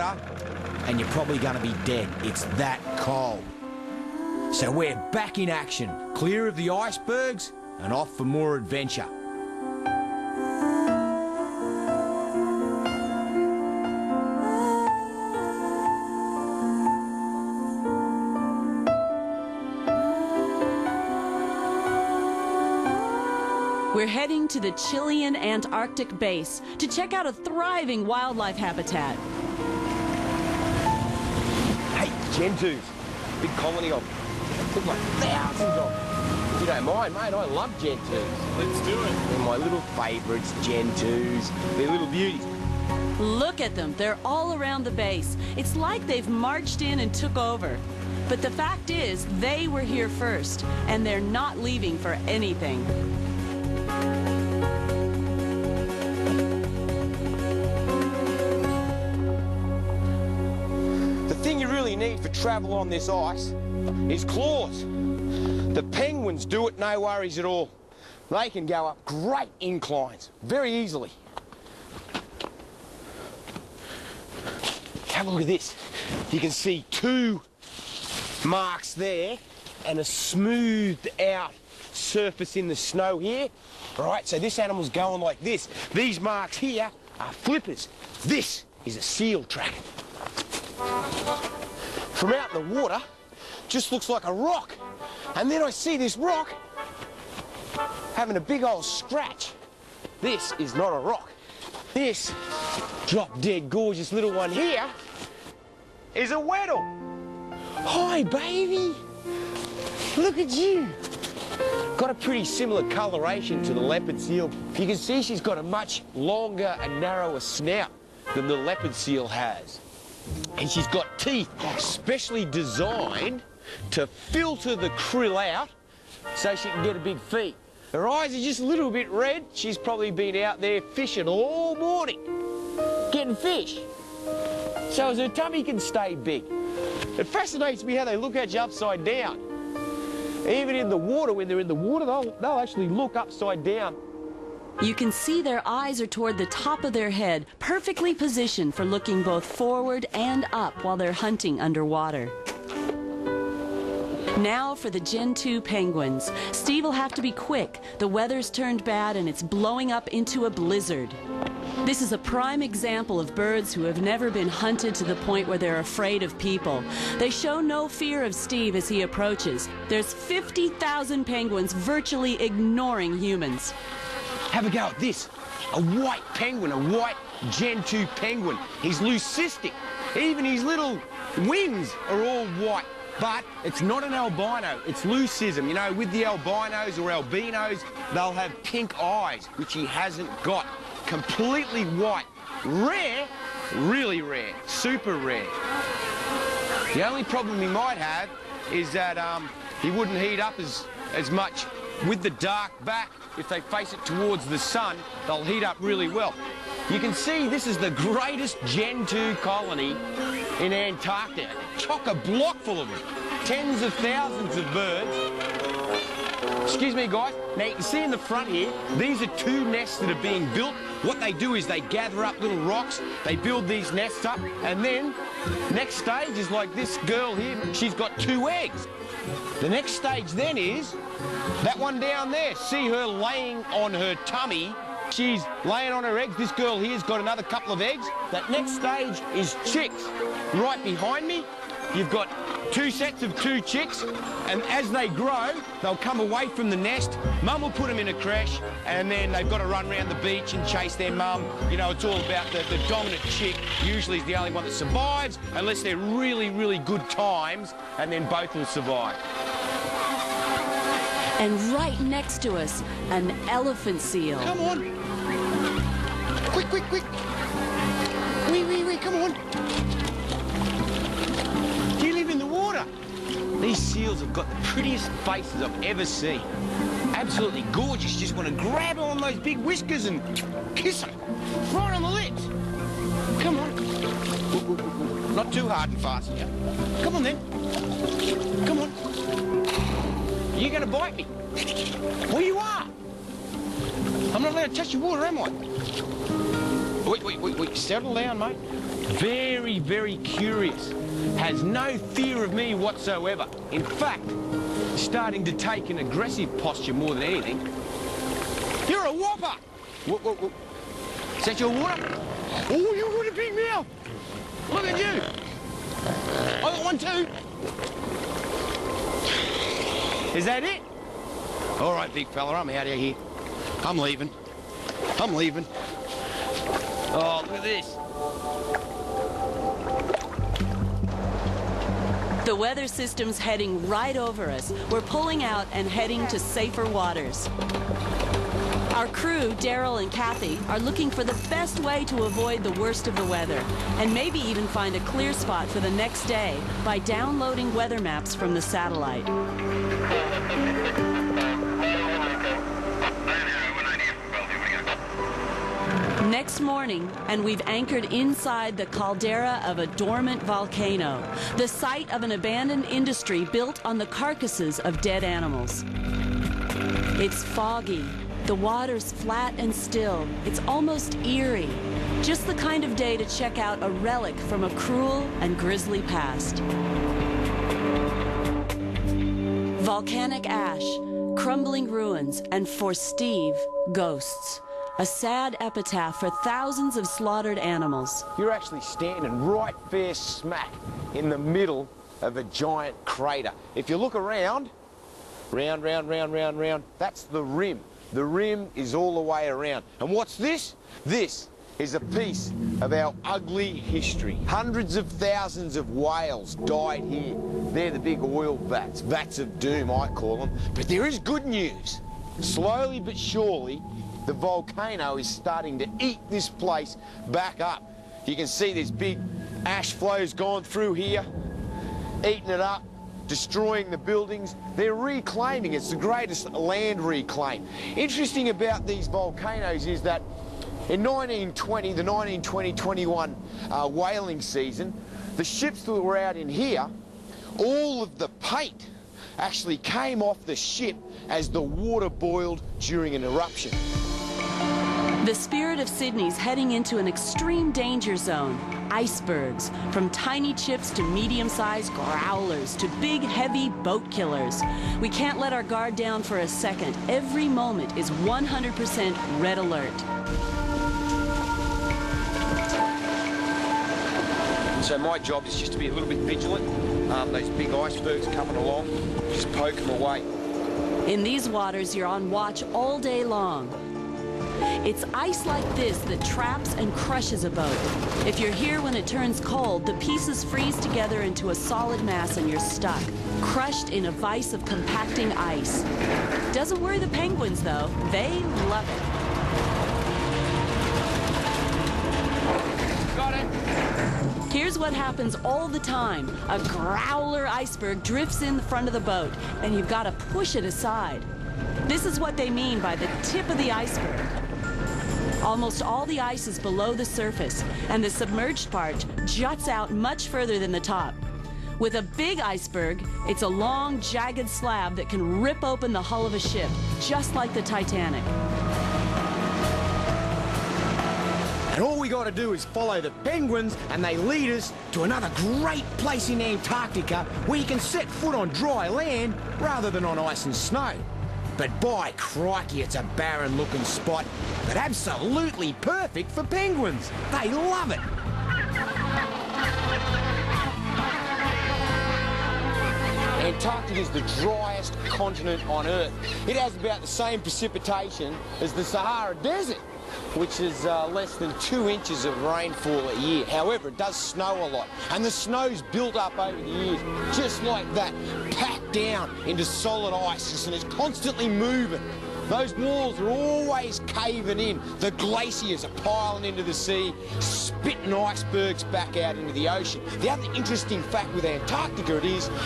and you're probably going to be dead. It's that cold. So we're back in action, clear of the icebergs and off for more adventure. We're heading to the Chilean Antarctic base to check out a thriving wildlife habitat. Hey, gentoos. Big colony of them. There's like thousands of them. If you don't mind, mate, I love gentoos. Let's do it. They're my little favourites, gentoos. They're little beauties. Look at them. They're all around the base. It's like they've marched in and took over. But the fact is, they were here first, and they're not leaving for anything. The thing you really need for travel on this ice is claws. The penguins do it no worries at all. They can go up great inclines very easily. Have a look at this. You can see two marks there and a smoothed out surface in the snow here. Right, so this animal's going like this. These marks here are flippers. This is a seal track. From out in the water, just looks like a rock. And then I see this rock having a big old scratch. This is not a rock. This drop-dead gorgeous little one here is a Weddell. Hi, baby. Look at you. Got a pretty similar coloration to the leopard seal. You can see she's got a much longer and narrower snout than the leopard seal has. And she's got teeth specially designed to filter the krill out so she can get a big feed. Her eyes are just a little bit red. She's probably been out there fishing all morning, getting fish, so as her tummy can stay big. It fascinates me how they look at you upside down. Even in the water, when they're in the water, they'll actually look upside down. You can see their eyes are toward the top of their head, perfectly positioned for looking both forward and up while they're hunting underwater. Now for the Gentoo penguins. Steve will have to be quick. The weather's turned bad and it's blowing up into a blizzard. This is a prime example of birds who have never been hunted to the point where they're afraid of people. They show no fear of Steve as he approaches. There's 50,000 penguins virtually ignoring humans. Have a go at this. A white penguin, a white Gentoo penguin. He's leucistic. Even his little wings are all white. But it's not an albino, it's leucism. You know, with the albinos or albinos, they'll have pink eyes, which he hasn't got. Completely white. Rare, really rare, super rare. The only problem he might have is that he wouldn't heat up as much with the dark back. If they face it towards the sun, they'll heat up really well. You can see this is the greatest Gentoo colony in Antarctica. Chock-a-block full of them. Tens of thousands of birds. Excuse me, guys. Now, you can see in the front here, these are two nests that are being built. What they do is they gather up little rocks, they build these nests up, and then next stage is like this girl here. She's got 2 eggs. The next stage then is that one down there. See her laying on her tummy. She's laying on her eggs. This girl here's got another couple of eggs. That next stage is chicks. Right behind me, you've got 2 sets of 2 chicks, and as they grow, they'll come away from the nest. Mum will put them in a creche, and then they've got to run around the beach and chase their mum. You know, it's all about the dominant chick. Usually is the only one that survives, unless they're really, really good times, and then both will survive. And right next to us, an elephant seal. Come on. Quick, quick, quick. Wee, come on. Do you live in the water? These seals have got the prettiest faces I've ever seen. Absolutely gorgeous. You just want to grab on those big whiskers and kiss them. Right on the lips. Come on. Not too hard and fast here. Come on then. Come on. You're going to bite me. Well, you are. I'm not allowed to touch your water, am I? Wait, settle down, mate. Very, very curious. Has no fear of me whatsoever. In fact, starting to take an aggressive posture more than anything. You're a whopper! Whoa. Is that your water? Oh, you've got a big mouth! Look at you! I got one too. Is that it? All right, big fella, I'm out of here. I'm leaving. Oh, look at this. The weather system's heading right over us. We're pulling out and heading to safer waters. Our crew, Daryl and Kathy, are looking for the best way to avoid the worst of the weather, and maybe even find a clear spot for the next day by downloading weather maps from the satellite. Next morning, and we've anchored inside the caldera of a dormant volcano, the site of an abandoned industry built on the carcasses of dead animals. It's foggy. The water's flat and still. It's almost eerie. Just the kind of day to check out a relic from a cruel and grisly past. Volcanic ash, crumbling ruins, and for Steve, ghosts. A sad epitaph for thousands of slaughtered animals. You're actually standing right fair smack in the middle of a giant crater. If you look around, round, that's the rim. The rim is all the way around. And what's this? This is a piece of our ugly history. Hundreds of thousands of whales died here. They're the big oil vats, vats of doom I call them. But there is good news. Slowly but surely, the volcano is starting to eat this place back up. You can see there's big ash flows going through here, eating it up, destroying the buildings. They're reclaiming. It's the greatest land reclaim. Interesting about these volcanoes is that in 1920, the 1920-21 whaling season, the ships that were out in here, all of the paint actually came off the ship as the water boiled during an eruption. The spirit of Sydney's heading into an extreme danger zone. Icebergs, from tiny chips to medium-sized growlers to big, heavy boat killers. We can't let our guard down for a second. Every moment is 100% red alert. So my job is just to be a little bit vigilant. Those big icebergs coming along, just poke them away. In these waters, you're on watch all day long. It's ice like this that traps and crushes a boat. If you're here when it turns cold, the pieces freeze together into a solid mass and you're stuck, crushed in a vise of compacting ice. Doesn't worry the penguins, though. They love it. Got it. Here's what happens all the time. A growler iceberg drifts in the front of the boat, and you've got to push it aside. This is what they mean by the tip of the iceberg. Almost all the ice is below the surface, and the submerged part juts out much further than the top. With a big iceberg, it's a long, jagged slab that can rip open the hull of a ship, just like the Titanic. And all we got to do is follow the penguins, and they lead us to another great place in Antarctica where you can set foot on dry land rather than on ice and snow. But by crikey, it's a barren-looking spot, but absolutely perfect for penguins. They love it. Antarctica is the driest continent on Earth. It has about the same precipitation as the Sahara Desert, which is less than 2 inches of rainfall a year. However, it does snow a lot, and the snow's built up over the years, just like that, packed down into solid ice, and it's constantly moving. Those walls are always caving in. The glaciers are piling into the sea, spitting icebergs back out into the ocean. The other interesting fact with Antarctica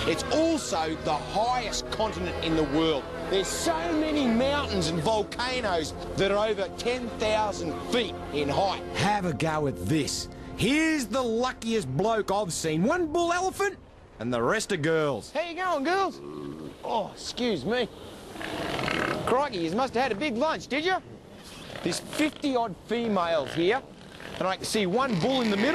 it's also the highest continent in the world. There's so many mountains and volcanoes that are over 10,000 feet in height. Have a go at this. Here's the luckiest bloke I've seen. One bull elephant and the rest are girls. How you going, girls? Oh, excuse me. Crikey, you must have had a big lunch, did you? There's 50-odd females here, and and I can see one bull in the middle.